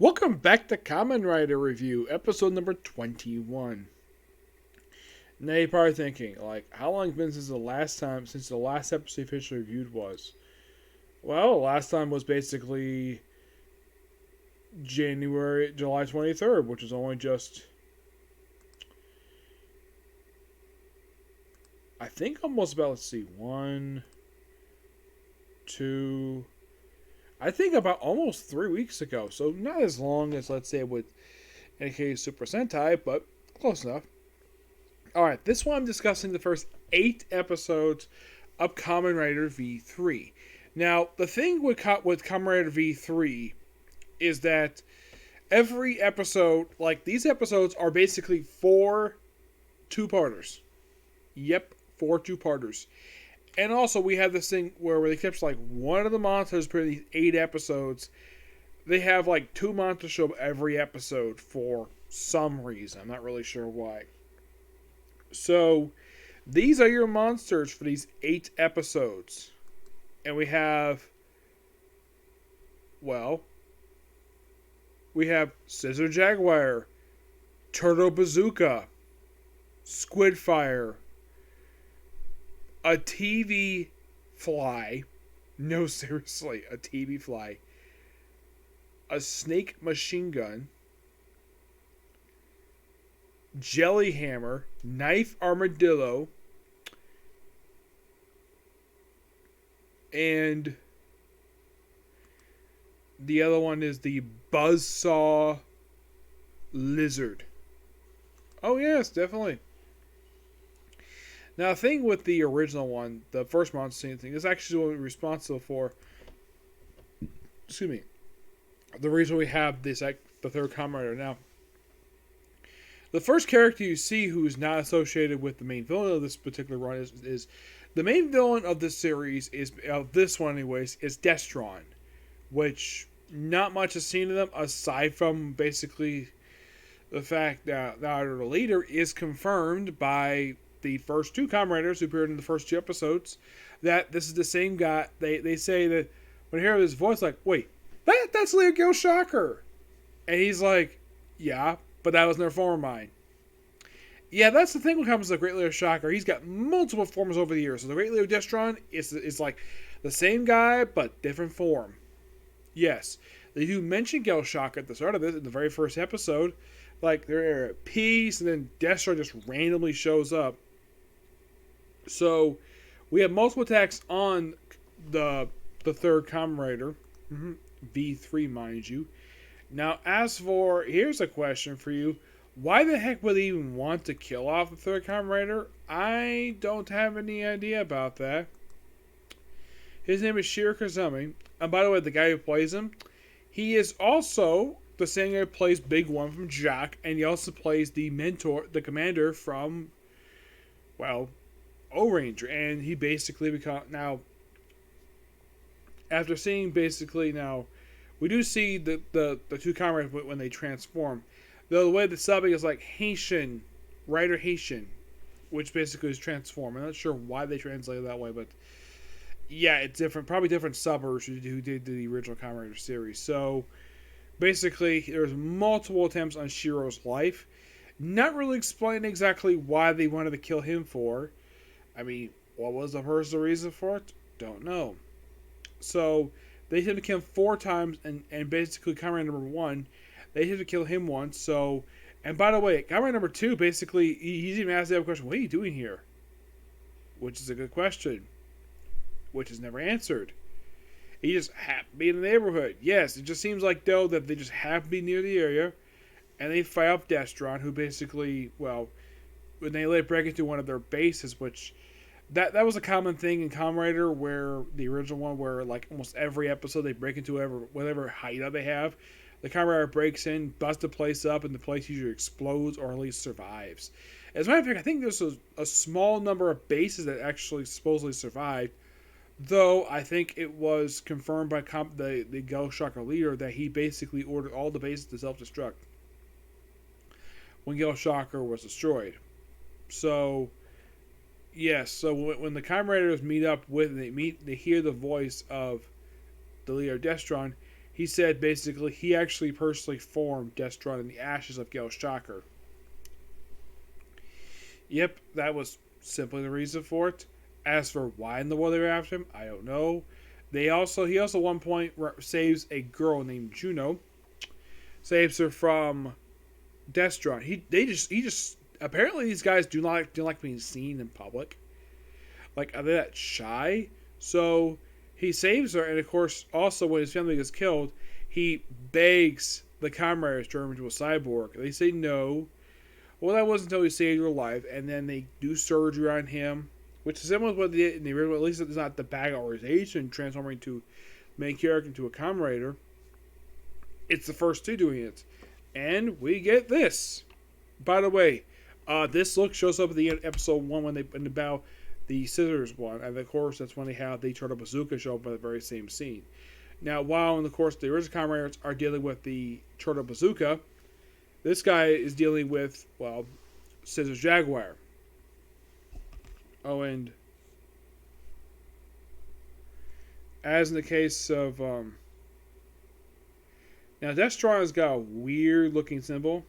Welcome back to Kamen Rider Review, episode number 21. Now you're probably thinking, how long has it been since the last episode officially reviewed was? Well, last time was basically July 23rd, which is only just, I think almost about, one, two, I think about almost 3 weeks ago. So not as long as, let's say, with NK Super Sentai, but close enough. Alright, this one I'm discussing the first 8 episodes of Kamen Rider V3. Now, the thing with Kamen Rider V3 is that every episode, these episodes are basically 4 two-parters. Yep, 4 two-parters. And also, we have this thing where they kept one of the monsters per these 8 episodes. They have 2 monsters show up every episode for some reason. I'm not really sure why. So, these are your monsters for these 8 episodes. And we have Scissor Jaguar, Turtle Bazooka, Squidfire, a TV fly. No, seriously, a TV fly. A snake machine gun. Jelly Hammer, Knife Armadillo, and the other one is the Buzzsaw Lizard. Oh yes, definitely. Now, the thing with the original one, the first monster scene thing, is actually what we're responsible for. Excuse me. The reason we have this, the third Kamen Rider now. The first character you see who is not associated with the main villain of this particular run is the main villain of this series is of this one anyways is Destron, which not much is seen of them aside from basically the fact that the leader is confirmed by the first 2 Kamen Riders who appeared in the first 2 episodes that this is the same guy. They say that when they hear his voice, wait, that's Leo Gil Shocker, and he's like, yeah. But that was never form of mine. Yeah, that's the thing when it comes to the Great Leo Shocker. He's got multiple forms over the years. So the Great Leo Destron is like the same guy, but different form. Yes. They do mention Gil Shocker at the start of this, in the very first episode. They're at peace, and then Destron just randomly shows up. So, we have multiple attacks on the third Kamen Rider. V3, mind you. Now, here's a question for you. Why the heck would they even want to kill off the third Kamen Rider? I don't have any idea about that. His name is Shiro Kazumi. And by the way, the guy who plays him, he is also the same guy who plays Big One from Jack, and he also plays the commander from, O-Ranger. And he basically after seeing we do see the 2 Kamen Riders when they transform. Though the way the subbing is Haitian, Rider Haitian, which basically is transform. I'm not sure why they translated it that way, but yeah, it's different. Probably different subbers who did the original Kamen Rider series. So basically, there's multiple attempts on Shiro's life. Not really explaining exactly why they wanted to kill him for. I mean, what was the personal reason for it? Don't know. So they attempt to kill him 4 times, and basically Kamen Rider number 1, they attempt to kill him once. So, and by the way, Kamen Rider number 2, basically, he's even asked the other question, what are you doing here? Which is a good question, which is never answered. He just happened to be in the neighborhood. Yes, it just seems like, though, that they just happen to be near the area, and they fight off Destron, who basically, when they break into one of their bases, which That was a common thing in Kamen Rider, where the original one, where almost every episode they break into whatever hideout they have. The Kamen Rider breaks in, busts the place up, and the place usually explodes or at least survives. As a matter of fact, I think there's a small number of bases that actually supposedly survived, though I think it was confirmed by the Gil Shocker leader that he basically ordered all the bases to self-destruct when Gil Shocker was destroyed. So yes, so when the Kamen Riders meet up with, and they hear the voice of the leader Destron, he said basically he actually personally formed Destron in the ashes of Gale Shocker. Yep, that was simply the reason for it. As for why in the world they were after him, I don't know. He also at one point saves a girl named Juno, saves her from Destron. He just apparently these guys do not like being seen in public. Like, are they that shy? So he saves her, and of course, also when his family gets killed, he begs the comrades to turn him into a cyborg. They say no. Well, that wasn't until he saved her life, and then they do surgery on him, which is similar to what they did in the original. At least it's not the bad organization transforming to main character into a comrade. It's the first two doing it, and we get this. By the way, this look shows up at the end of episode 1 when they in the battle the scissors one, and of course that's when they have the Turtle Bazooka show up by the very same scene. Now, while in the course the original comrades are dealing with the Turtle Bazooka, this guy is dealing with, well, Scissors Jaguar. Oh, and as in the case of now Destron has got a weird looking symbol.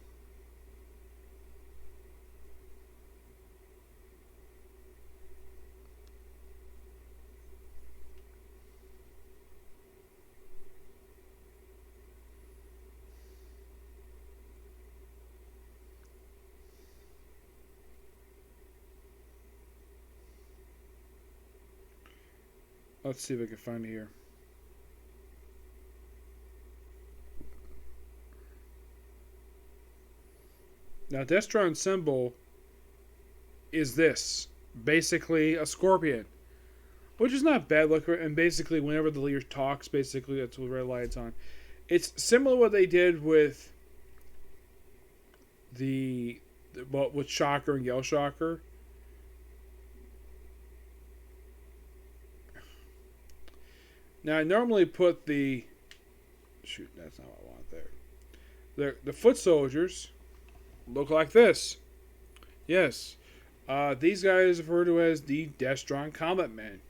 Let's see if I can find it here. Now, Destron's symbol is this. Basically, a scorpion. Which is not bad looking, and basically, whenever the leader talks, basically, that's what red light's on. It's similar to what they did with with Shocker and Yell Shocker. Now, I normally put the... Shoot, that's not what I want there. The foot soldiers look like this. Yes. These guys are referred to as the Destron Combat Men.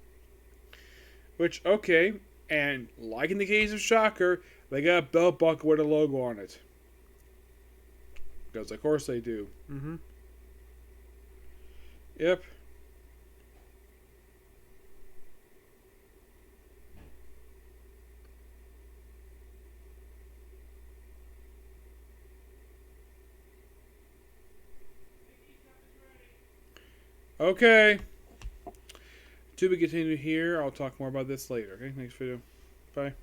Which, okay, and like in the case of Shocker, they got a belt buckle with a logo on it. Because of course they do. Mm-hmm. Yep. Okay. To be continued here. I'll talk more about this later. Okay, next video. Bye.